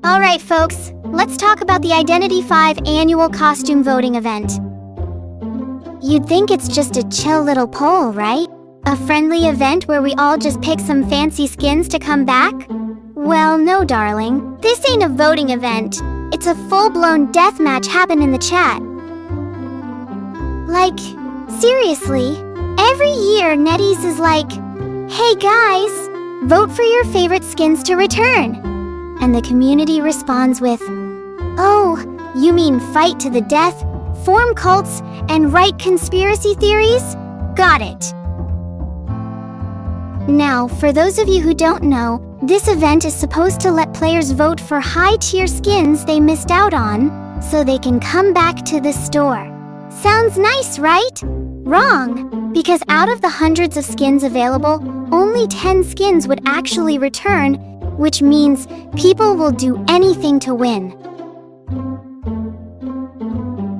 Alright folks, let's talk about the Identity 5 annual costume voting event. You'd think it's just a chill little poll, right? A friendly event where we all just pick some fancy skins to come back? Well, no darling, this ain't a voting event. It's a full-blown deathmatch happen in the chat. Like, seriously, every year NetEase is like, "Hey guys, vote for your favorite skins to return." And the community responds with, "Oh, you mean fight to the death, form cults, and write conspiracy theories? Got it." Now, for those of you who don't know, this event is supposed to let players vote for high-tier skins they missed out on, so they can come back to the store. Sounds nice, right? Wrong, because out of the hundreds of skins available, only 10 skins would actually return, which means people will do anything to win.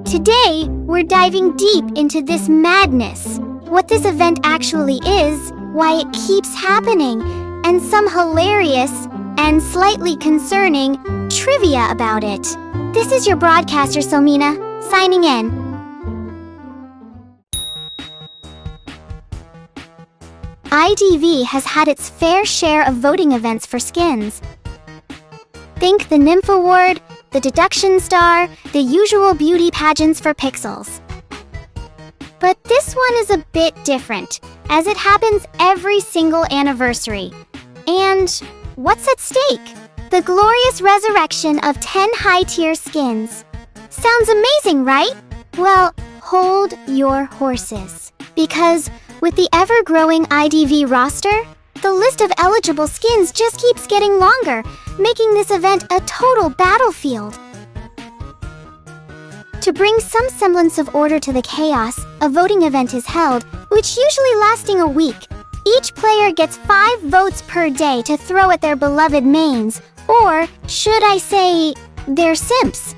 Today, we're diving deep into this madness, what this event actually is, why it keeps happening, and some hilarious and slightly concerning trivia about it. This is your broadcaster, Selmina, signing in. IDV has had its fair share of voting events for skins. Think the Nymph Award, the Deduction Star, the usual beauty pageants for pixels. But this one is a bit different, as it happens every single anniversary. And what's at stake? The glorious resurrection of 10 high-tier skins. Sounds amazing, right? Well, hold your horses. Because with the ever-growing IDV roster, the list of eligible skins just keeps getting longer, making this event a total battlefield. To bring some semblance of order to the chaos, a voting event is held, which usually lasting a week. Each player gets 5 votes per day to throw at their beloved mains, or should I say, their simps.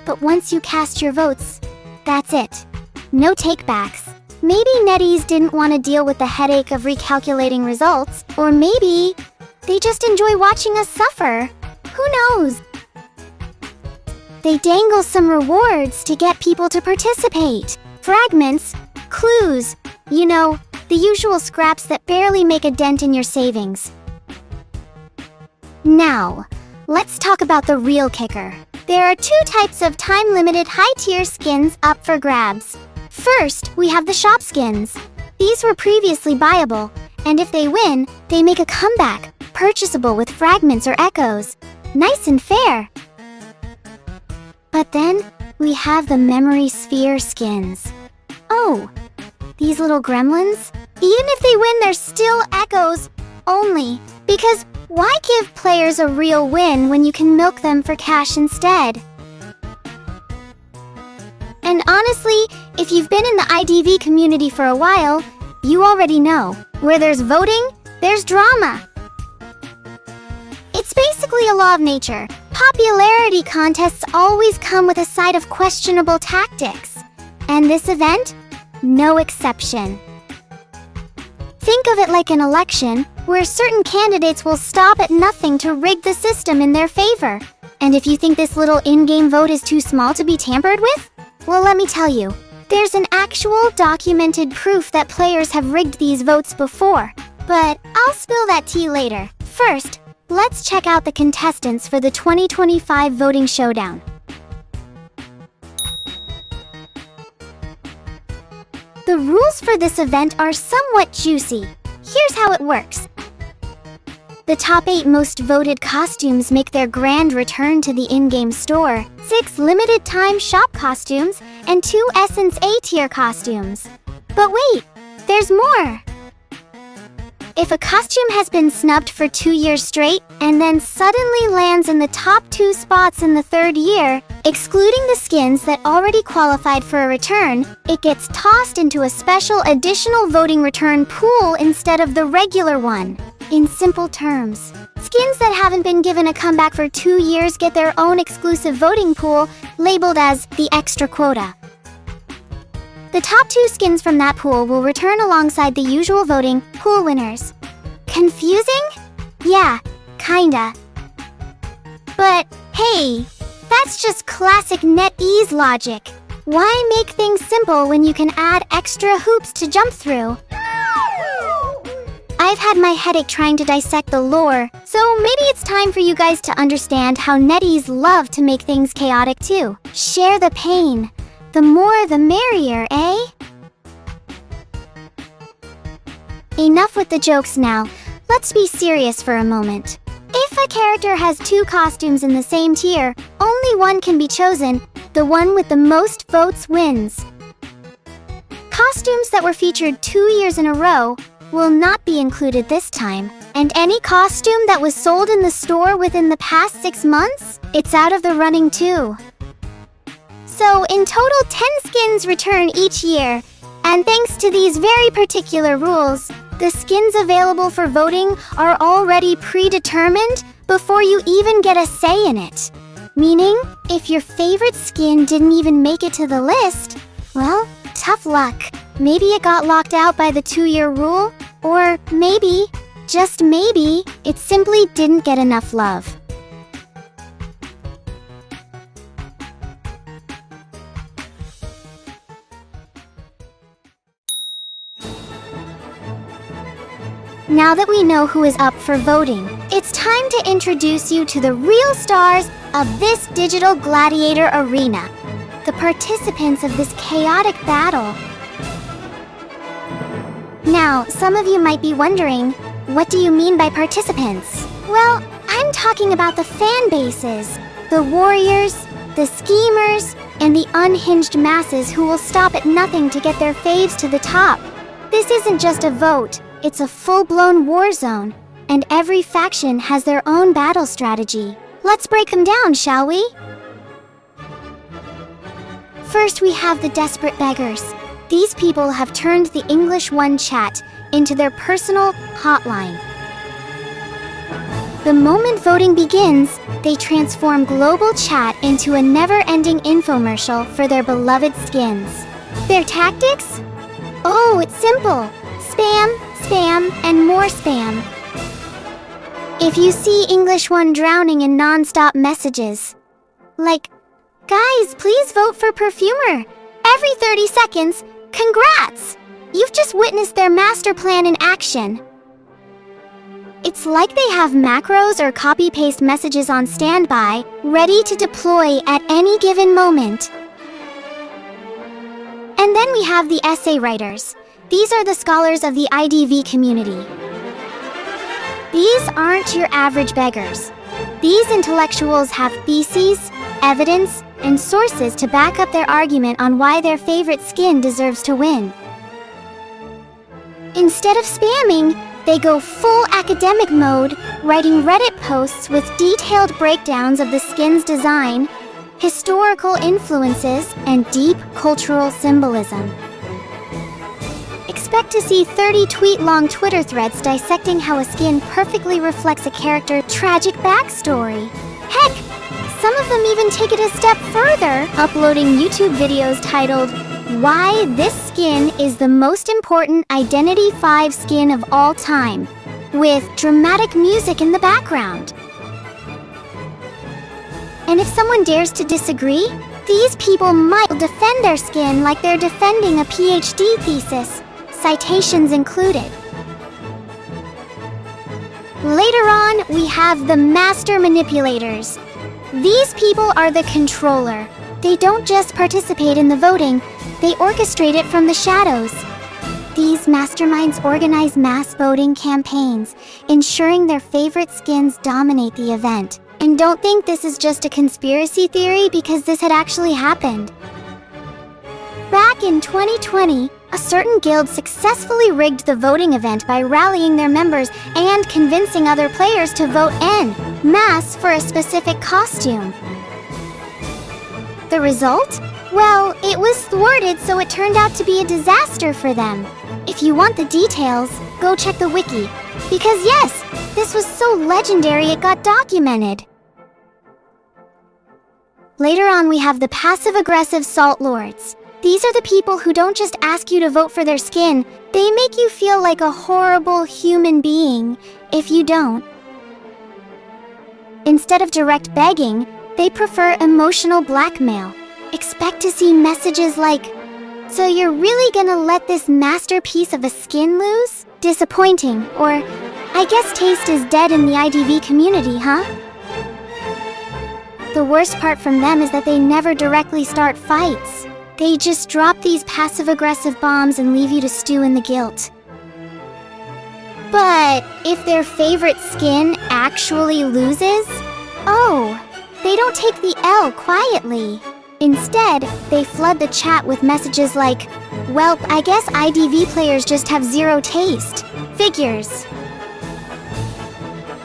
But once you cast your votes, that's it. No takebacks. Maybe NetEase didn't want to deal with the headache of recalculating results, or maybe they just enjoy watching us suffer. Who knows? They dangle some rewards to get people to participate. Fragments, clues, you know, the usual scraps that barely make a dent in your savings. Now, let's talk about the real kicker. There are 2 types of time-limited high-tier skins up for grabs. First, we have the shop skins. These were previously buyable, and if they win, they make a comeback, purchasable with fragments or echoes. Nice and fair. But then, we have the memory sphere skins. Oh, these little gremlins? Even if they win, they're still echoes only. Because why give players a real win when you can milk them for cash instead? And honestly, if you've been in the IDV community for a while, you already know, where there's voting, there's drama. It's basically a law of nature. Popularity contests always come with a side of questionable tactics. And this event? No exception. Think of it like an election, where certain candidates will stop at nothing to rig the system in their favor. And if you think this little in-game vote is too small to be tampered with, well, let me tell you, there's an actual documented proof that players have rigged these votes before. But I'll spill that tea later. First, let's check out the contestants for the 2025 voting showdown. The rules for this event are somewhat juicy. Here's how it works. The top 8 most voted costumes make their grand return to the in-game store, 6 limited-time shop costumes, and 2 Essence A-tier costumes. But wait, there's more! If a costume has been snubbed for 2 years straight, and then suddenly lands in the top 2 spots in the 3rd year, excluding the skins that already qualified for a return, it gets tossed into a special additional voting return pool instead of the regular one. In simple terms, skins that haven't been given a comeback for 2 years get their own exclusive voting pool, labeled as the extra quota. The top 2 skins from that pool will return alongside the usual voting pool winners. Confusing? Yeah, kinda. But, hey, that's just classic NetEase logic. Why make things simple when you can add extra hoops to jump through? I've had my headache trying to dissect the lore, so maybe it's time for you guys to understand how NetEase love to make things chaotic too. Share the pain. The more the merrier, eh? Enough with the jokes now. Let's be serious for a moment. If a character has 2 costumes in the same tier, only one can be chosen. The one with the most votes wins. Costumes that were featured 2 years in a row will not be included this time. And any costume that was sold in the store within the past 6 months, it's out of the running too. So in total 10 skins return each year. And thanks to these very particular rules, the skins available for voting are already predetermined before you even get a say in it. Meaning, if your favorite skin didn't even make it to the list, well, tough luck. Maybe it got locked out by the 2-year rule, or maybe, just maybe, it simply didn't get enough love. Now that we know who is up for voting, it's time to introduce you to the real stars of this digital gladiator arena. The participants of this chaotic battle. Now, some of you might be wondering, what do you mean by participants? Well, I'm talking about the fan bases, the warriors, the schemers, and the unhinged masses who will stop at nothing to get their faves to the top. This isn't just a vote. It's a full-blown war zone, and every faction has their own battle strategy. Let's break them down, shall we? First, we have the desperate beggars. These people have turned the English 1 chat into their personal hotline. The moment voting begins, they transform global chat into a never-ending infomercial for their beloved skins. Their tactics? Oh, it's simple. Spam, spam, and more spam. If you see English 1 drowning in non-stop messages, like, guys, please vote for Perfumer. Every 30 seconds, congrats! You've just witnessed their master plan in action. It's like they have macros or copy-paste messages on standby, ready to deploy at any given moment. And then we have the essay writers. These are the scholars of the IDV community. These aren't your average beggars. These intellectuals have theses, evidence, and sources to back up their argument on why their favorite skin deserves to win. Instead of spamming, they go full academic mode, writing Reddit posts with detailed breakdowns of the skin's design, historical influences, and deep cultural symbolism. Expect to see 30-tweet-long Twitter threads dissecting how a skin perfectly reflects a character's tragic backstory. Heck, some of them even take it a step further, uploading YouTube videos titled, "Why This Skin is the Most Important Identity 5 Skin of All Time," with dramatic music in the background. And if someone dares to disagree, these people might defend their skin like they're defending a PhD thesis, citations included. Later on, we have the master manipulators. These people are the controller. They don't just participate in the voting, they orchestrate it from the shadows. These masterminds organize mass voting campaigns, ensuring their favorite skins dominate the event. And don't think this is just a conspiracy theory, because this had actually happened. Back in 2020, a certain guild successfully rigged the voting event by rallying their members and convincing other players to vote en masse for a specific costume. The result? Well, it was thwarted, so it turned out to be a disaster for them. If you want the details, go check the wiki. Because yes, this was so legendary it got documented. Later on, we have the passive-aggressive Salt Lords. These are the people who don't just ask you to vote for their skin, they make you feel like a horrible human being if you don't. Instead of direct begging, they prefer emotional blackmail. Expect to see messages like, "So you're really gonna let this masterpiece of a skin lose? Disappointing," or, "I guess taste is dead in the IDV community, huh?" The worst part from them is that they never directly start fights. They just drop these passive-aggressive bombs and leave you to stew in the guilt. But if their favorite skin actually loses, oh, they don't take the L quietly. Instead, they flood the chat with messages like, "Well, I guess IDV players just have zero taste. Figures."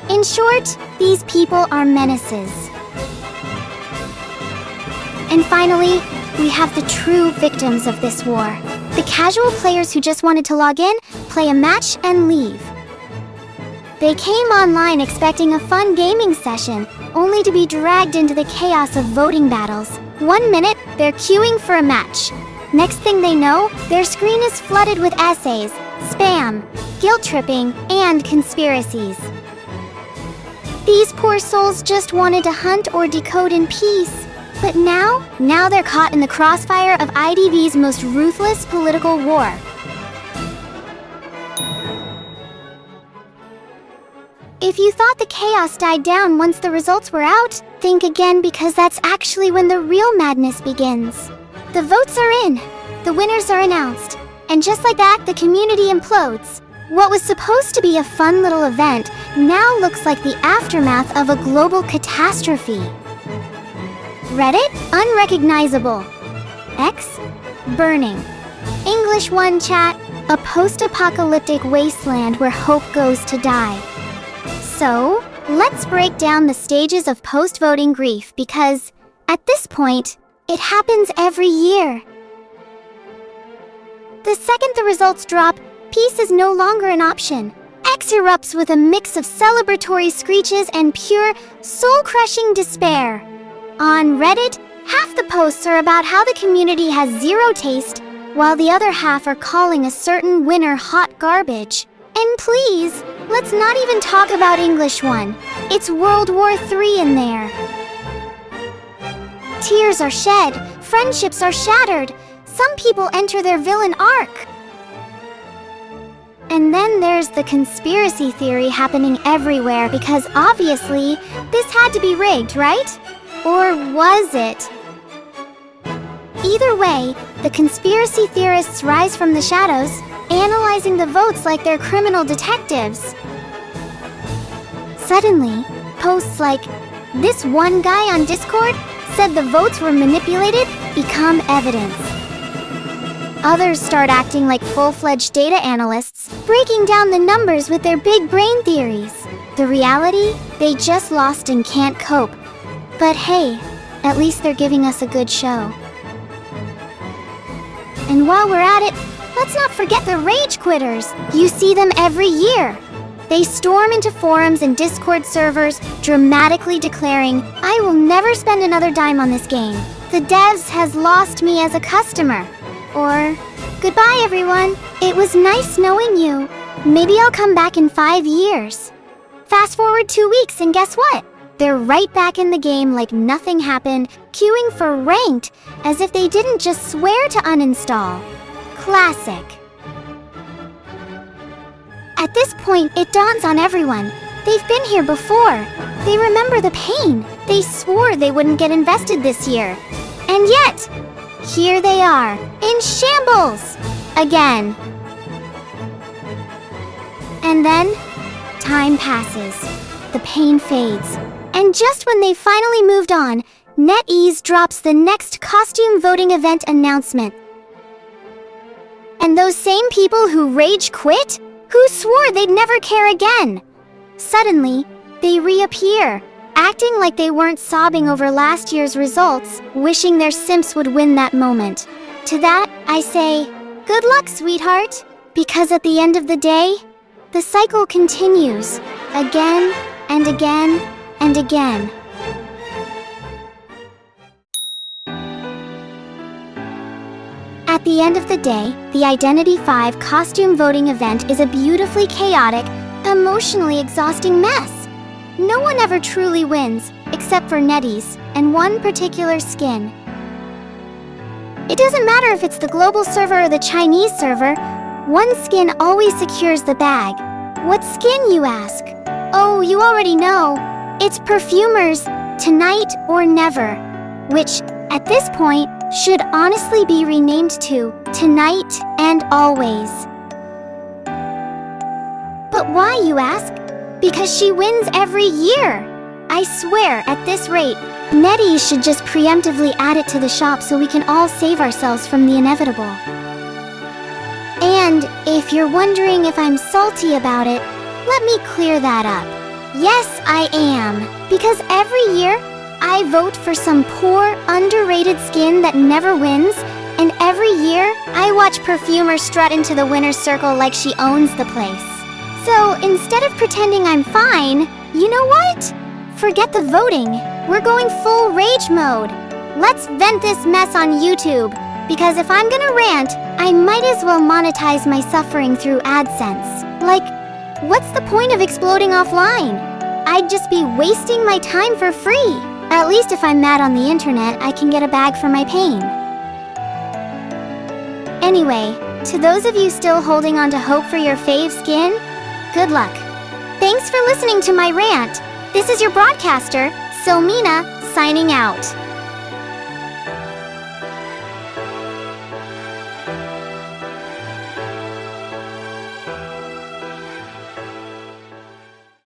In short, these people are menaces. And finally, we have the true victims of this war. The casual players who just wanted to log in, play a match, and leave. They came online expecting a fun gaming session, only to be dragged into the chaos of voting battles. 1 minute, they're queuing for a match. Next thing they know, their screen is flooded with essays, spam, guilt-tripping, and conspiracies. These poor souls just wanted to hunt or decode in peace. But now they're caught in the crossfire of IDV's most ruthless political war. If you thought the chaos died down once the results were out, think again, because that's actually when the real madness begins. The votes are in, the winners are announced, and just like that, the community implodes. What was supposed to be a fun little event now looks like the aftermath of a global catastrophe. Reddit, unrecognizable. X, burning. English 1 chat, a post-apocalyptic wasteland where hope goes to die. So, let's break down the stages of post-voting grief, because, at this point, it happens every year. The second the results drop, peace is no longer an option. X erupts with a mix of celebratory screeches and pure, soul-crushing despair. On Reddit, half the posts are about how the community has zero taste, while the other half are calling a certain winner hot garbage. And please, let's not even talk about English 1. It's World War III in there. Tears are shed, friendships are shattered, some people enter their villain arc. And then there's the conspiracy theory happening everywhere, because obviously, this had to be rigged, right? Or was it? Either way, the conspiracy theorists rise from the shadows, analyzing the votes like they're criminal detectives. Suddenly, posts like, "This one guy on Discord said the votes were manipulated," become evidence. Others start acting like full-fledged data analysts, breaking down the numbers with their big brain theories. The reality? They just lost and can't cope. But hey, at least they're giving us a good show. And while we're at it, let's not forget the rage quitters. You see them every year. They storm into forums and Discord servers, dramatically declaring, "I will never spend another dime on this game. The devs has lost me as a customer." Or, "Goodbye everyone, it was nice knowing you. Maybe I'll come back in 5 years." Fast forward 2 weeks and guess what? They're right back in the game like nothing happened, queuing for ranked, as if they didn't just swear to uninstall. Classic. At this point, it dawns on everyone. They've been here before. They remember the pain. They swore they wouldn't get invested this year. And yet, here they are, in shambles! Again. And then, time passes. The pain fades. And just when they finally moved on, NetEase drops the next costume voting event announcement. And those same people who rage quit, who swore they'd never care again, suddenly, they reappear, acting like they weren't sobbing over last year's results, wishing their simps would win that moment. To that, I say, good luck, sweetheart, because at the end of the day, the cycle continues, again and again and again. At the end of the day, the Identity 5 costume voting event is a beautifully chaotic, emotionally exhausting mess. No one ever truly wins, except for Nettie's, and one particular skin. It doesn't matter if it's the global server or the Chinese server, one skin always secures the bag. What skin, you ask? Oh, you already know. It's Perfumer's Tonight or Never, which, at this point, should honestly be renamed to Tonight and Always. But why, you ask? Because she wins every year. I swear, at this rate, Nettie should just preemptively add it to the shop so we can all save ourselves from the inevitable. And if you're wondering if I'm salty about it, let me clear that up. Yes, I am. Because every year, I vote for some poor, underrated skin that never wins, and every year, I watch Perfumer strut into the winner's circle like she owns the place. So instead of pretending I'm fine, you know what? Forget the voting. We're going full rage mode. Let's vent this mess on YouTube, because if I'm gonna rant, I might as well monetize my suffering through AdSense. Like, what's the point of exploding offline? I'd just be wasting my time for free. At least if I'm mad on the internet, I can get a bag for my pain. Anyway, to those of you still holding on to hope for your fave skin, good luck. Thanks for listening to my rant. This is your broadcaster, Silmina, signing out.